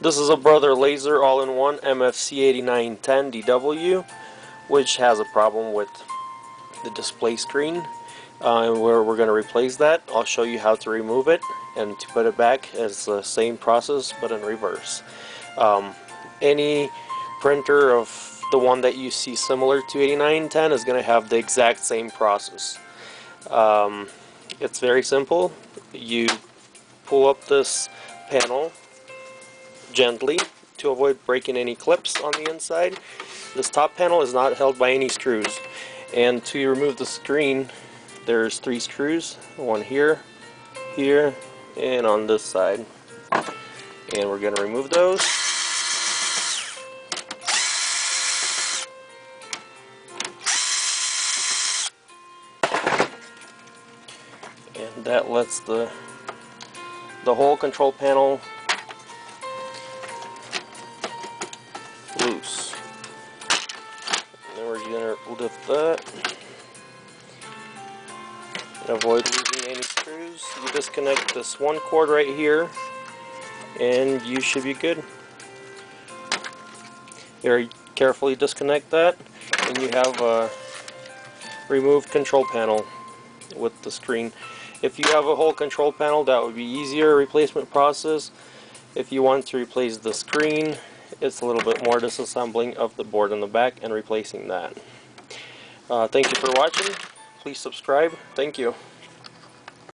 This is a Brother Laser all-in-one MFC-8910dw, which has a problem with the display screen, where we're going to replace that. I'll show you how to remove it, and to put it back is the same process but in reverse. Any printer of the one that you see similar to 8910 is going to have the exact same process. It's very simple. You pull up this panel gently to avoid breaking any clips on the inside. This top panel is not held by any screws, and to remove the screen there's 3 screws, one here, here, and on this side, and we're going to remove those. And that lets the whole control panel loose. And then we're going to lift that and avoid losing any screws. You disconnect this one cord right here and you should be good. Very carefully disconnect that, and you have a removed control panel with the screen. If you have a whole control panel, that would be easier replacement process. If you want to replace the screen, it's a little bit more disassembling of the board in the back and replacing that. Thank you for watching. Please subscribe. Thank you.